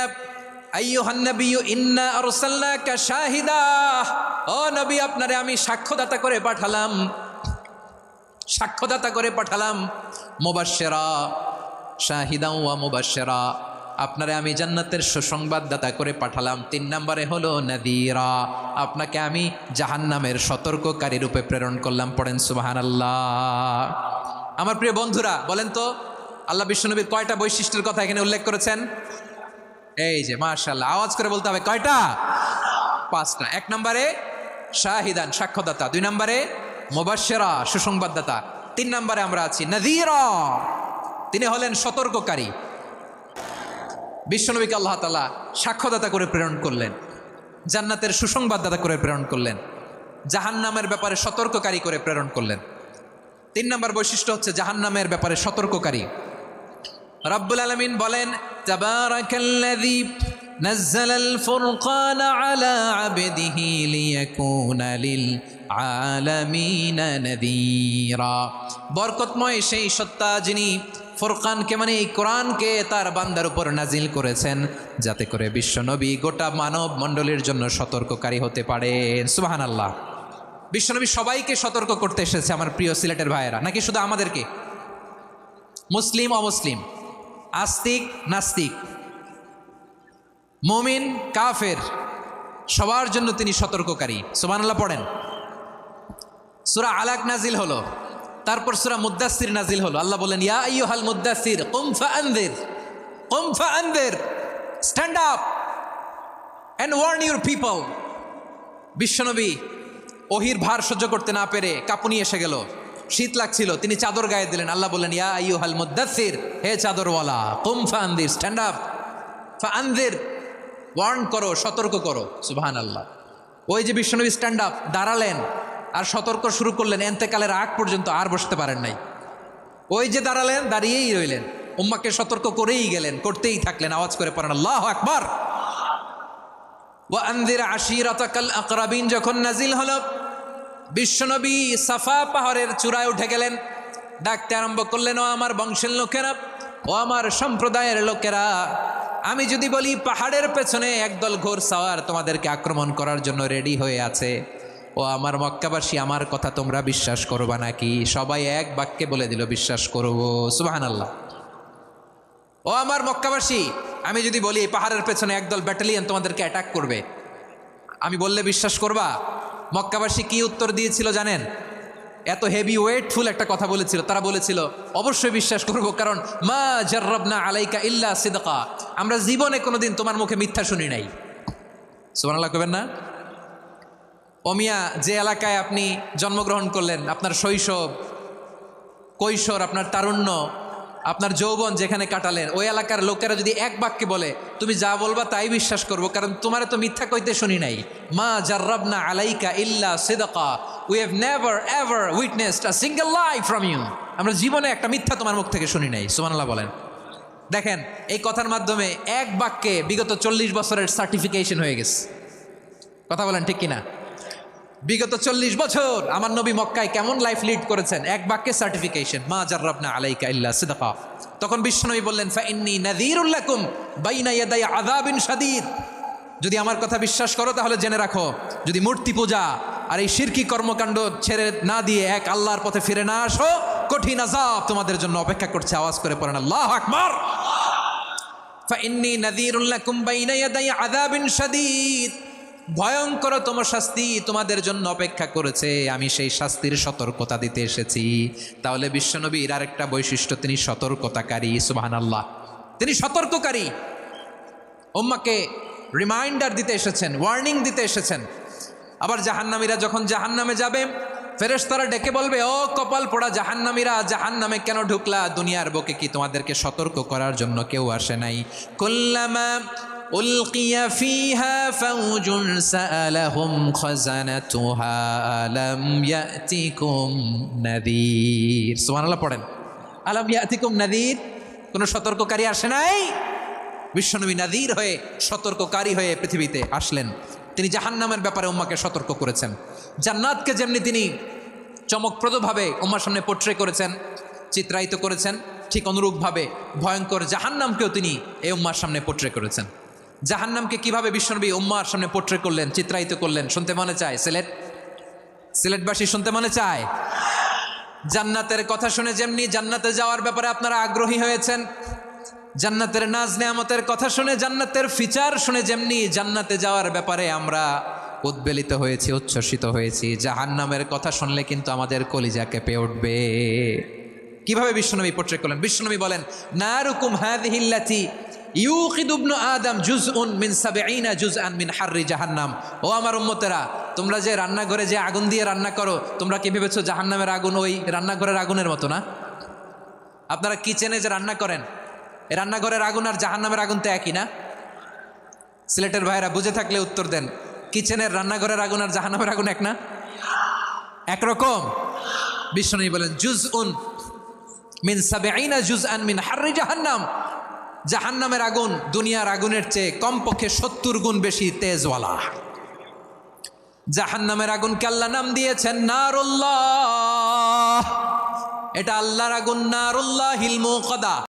আইয়ুহান নাবিয়্যু ইন্না আরসালনাকা শাহিদা, ও নবী আপনারে আমি সাক্ষ্যদাতা করে পাঠালাম। মুবাশশিরা শাহিদা ওয়া মুবাশশিরা, আপনারে আমি জান্নাতের সুসংবাদদাতা করে পাঠালাম। 3 নম্বরে হলো নাযীরা, আপনাকে আমি জাহান্নামের সতর্ককারী রূপে প্রেরণ করলাম। পড়েন সুবহানাল্লাহ। আমার প্রিয় বন্ধুরা, বলেন তো আল্লাহ বিশ্বনবীর কয়টা বৈশিষ্ট্যের কথা এখানে উল্লেখ করেছেন? এই যে মাশাআল্লাহ, আওয়াজ করে বলতে হবে কয়টা? 5টা। 1 নম্বরে শাহিদান, সাক্ষ্যদাতা। 2 নম্বরে মুবাশশিরা, সুসংবাদদাতা। 3 নম্বরে আমরা আছি নাযীরা, তিনি হলেন সতর্ককারী। বিশ্বনবীকে আল্লাহ তাআলা সাক্ষ্যদাতা করে প্রেরণ করলেন, জান্নাতের সুসংবাদদাতা করে প্রেরণ করলেন, জাহান্নামের ব্যাপারে সতর্ককারী করে প্রেরণ করলেন। 3 নম্বর বৈশিষ্ট্য হচ্ছে জাহান্নামের ব্যাপারে সতর্ককারী। রব্বুল আলামিন বলেন, তাবারাকাল্লাযী নাযালাল ফুরকানা আলা আবদিহি লিয়াকুনা লিল আলামিনা নাযীরা। বরকতময় সেই সত্তা যিনি ফুরকানকে, মানে এই কোরআনকে তার বান্দার উপর নাজিল করেছেন, যাতে করে বিশ্বনবী গোটা মানব মণ্ডলীর জন্য সতর্ককারী হতে পারেন। সুবহানাল্লাহ। বিশ্বনবী সবাইকে সতর্ক করতে এসেছে আমার প্রিয় সিলেটের ভাইয়েরা, নাকি শুধু আমাদেরকে? মুসলিম অমুসলিম আস্তিক নাস্তিক, মুমিন কাফের, সবার জন্য তিনি সতর্ককারী। সুবহানাল্লাহ পড়েন। সূরা আলাক নাজিল হলো, তারপর সূরা মুদ্দাসসির নাজিল হলো। আল্লাহ বলেন, ইয়া আইয়ুহাল মুদ্দাসসির কুম ফাআনযির, stand up and warn your people. বিশ্বনবী ওহির ভার সহ্য করতে না পেরে কাঁপুনি এসে গেল, শীত লাগছিল, তিনি চাদর গায়ে দিলেন। আল্লাহ বললেন, ইয়া আইয়ুহাল মুদ্দাসসির, হে চাদরওয়ালা, কুম ফাআনযির, স্ট্যান্ড আপ, ফাআনযির, ওয়ার্ন করো, সতর্ক করো। সুবহানাল্লাহ। ওই যে বিশ্বনবী স্ট্যান্ড আপ, দাঁড়ালেন আর সতর্ক শুরু করলেন, এন্তেকালের আগ পর্যন্ত আর বসতে পারেন নাই। ওই যে দাঁড়ালেন, দাঁড়িয়েই রইলেন, উম্মাকে সতর্ক করেই গেলেন, করতেই থাকলেন। আওয়াজ করে পড়েন আল্লাহু আকবার। ওয়া আনযির আশীরাতাকাল আকরাবিন যখন নাজিল হলো, বিশ্বনবী সাফা পাহাড়ের চূড়ায় উঠে গেলেন, ডাকতে আরম্ভ করলেন, ও আমার বংশের লোকেরা, ও আমার সম্প্রদায়ের লোকেরা, আমি যদি বলি পাহাড়ের পেছনে একদল ঘোড়সাওয়ার তোমাদেরকে আক্রমণ করার জন্য রেডি হয়ে আছে, ও আমার মক্কাবাসী, আমার কথা তোমরা বিশ্বাস করবা নাকি? সবাই এক বাক্যে বলে দিল, বিশ্বাস করব। সুবহানাল্লাহ। ও আমার মক্কাবাসী, আমি যদি বলি পাহাড়ের পেছনে একদল ব্যাটালিয়ন তোমাদেরকে অ্যাটাক করবে, আমি বললে বিশ্বাস করবা? মক্কাবাসী কি উত্তর দিয়েছিল জানেন? এত হেভি ওয়েটফুল একটা কথা বলেছিল। তারা বলেছিল, অবশ্যই বিশ্বাস করব, কারণ মা জাররাবনা আলাইকা ইল্লা সিদকা, আমরা জীবনে কোনোদিন তোমার মুখে মিথ্যা শুনি নাই। সুবহানাল্লাহ কবেন না? ওমিয়া, যে এলাকায় আপনি জন্মগ্রহণ করলেন, আপনার শৈশব, কৈশোর, আপনার তারুণ্য, আপনার যৌবন যেখানে কাটালেন, ওই এলাকার লোকেরা যদি এক বাক্যে বলে তুমি যা বলবা তাই বিশ্বাস করব, কারণ তোমার তো মিথ্যা কইতে শুনি নাই। মা জাররাবনা আলাইকা ইল্লা সিদকা, we have never ever witnessed a single lie from you, আমরা জীবনে একটা মিথ্যা তোমার মুখ থেকে শুনি নাই। সুবহানাল্লাহ বলেন। দেখেন, এই কথার মাধ্যমে এক বাক্যে বিগত 40 বছরের সার্টিফিকেশন হয়ে গেছে। কথা বলেন ঠিক কিনা? বিগত 40 বছর আমার নবী মক্কায় কেমন লাইফ লিড করেছেন, এক বাক্যে সার্টিফিকেশন, মা জাররাবনা আলাইকা ইল্লা সিদকা। তখন বিশ্বনবী বললেন, ফাইন্নী নাযীরুল লাকুম বাইনা ইয়াদাই আযাবিন শাদীদ, যদি আমার কথা বিশ্বাস করো তাহলে জেনে রাখো, যদি মূর্তি পূজা আর এই শিরকি কর্মকাণ্ড ছেড়ে না দিয়ে এক আল্লাহর পথে ফিরে না আসো, কঠিন আযাব তোমাদের জন্য অপেক্ষা করছে। আওয়াজ করে পড়েন আল্লাহু আকবার। ফাইন্নী নাযীরুল লাকুম বাইনা ইয়াদাই আযাবিন শাদীদ, ভয়ঙ্করতম শাস্তি তোমাদের জন্য অপেক্ষা করেছে, আমি সেই শাস্তির সতর্কতা দিতে এসেছি। তাহলে বিশ্বনবীর আরেকটা বৈশিষ্ট্য, তিনি সতর্কতাকারী। সুবহানাল্লাহ, তিনি সতর্ককারী। উম্মাকে রিমাইন্ডার দিতে এসেছেন, ওয়ার্নিং দিতে এসেছেন। আবার জাহান্নামীরা যখন জাহান্নামে যাবে, ফেরেশতারা ডেকে বলবে, ও কপাল পোড়া জাহান্নামীরা, জাহান্নামে কেন ঢুকলা? দুনিয়ার বুকে কি তোমাদেরকে সতর্ক করার জন্য কেউ আসে নাই? কুল্লামা উলকিয়া ফিহা ফাউজুন সাআলাহুম খাযানাতুহা আলাম ইয়াতিকুম নাযীর। সুবহানাল্লাহ পড়েন। আলাম ইয়াতিকুম নাযীর, কোন সতর্ককারী আসে নাই? বিশ্বনবী নাযীর হয়ে, সতর্ককারী হয়ে পৃথিবীতে আসলেন। তিনি জাহান্নামের ব্যাপারে উম্মাকে সতর্ক করেছেন। জান্নাতকে যেমনি তিনি চমকপ্রদভাবে উম্মার সামনে পোট্রে করেছেন, চিত্রায়িত করেছেন, ঠিক অনুরূপভাবে ভয়ঙ্কর জাহান্নামকেও তিনি এই উম্মার সামনে পোট্রে করেছেন। জাহান্নামকে কিভাবে বিশ্বনবী উম্মার সামনে পোট্রে করলেন, চিত্রায়িত করলেন, শুনতে মনে চায়? সিলেটবাসী শুনতে মনে চায়? জান্নাতের কথা শুনে যেমনি জান্নাতে যাওয়ার ব্যাপারে আপনারা আগ্রহী হয়েছেন, জান্নাতের নাজ নেয়ামতের কথা শুনে, জান্নাতের ফিচার শুনে যেমনি জান্নাতে যাওয়ার ব্যাপারে আমরা উদ্বেলিত হয়েছি, উচ্ছ্বসিত হয়েছি, জাহান্নামের কথা শুনলে কিন্তু আমাদের কলিজা কেঁপে উঠবে। কিভাবে বিশ্বনবী পোট্রে করলেন? বিশ্বনবী বলেন, নারুকুম হাযিহিল্লাতী ইউকিদু ইবনু আদম জুজউন মিন ৭০ জুজআন মিন হাররি জাহান্নাম। ও আমার উম্মতেরা, তোমরা যে রান্নাঘরে যে আগুন দিয়ে রান্না করো, তোমরা কি ভেবেছো জাহান্নামের আগুন ওই রান্নাঘরের আগুনের মতো না? আপনারা কিচেনে যে রান্না করেন, এই রান্নাঘরের আগুন আর জাহান্নামের আগুন তো একই না? সিলেটের ভাইরা বুঝে থাকলে উত্তর দেন। কিচেনের রান্নাঘরের আগুন আর জাহান্নামের আগুন এক না? একরকম? বিশ্বনবী বলেন, জুজউন মিন ৭০ জুজআন মিন হাররি জাহান্নাম, জাহান্নামের আগুন দুনিয়ার আগুনের চেয়ে কমপক্ষে ৭০ গুণ বেশি তেজওয়ালা। জাহান্নামের আগুনকে আল্লাহ নাম দিয়েছেন নারুল্লাহ। এটা আল্লাহর আগুন, নারুল্লাহিল মুকাদা।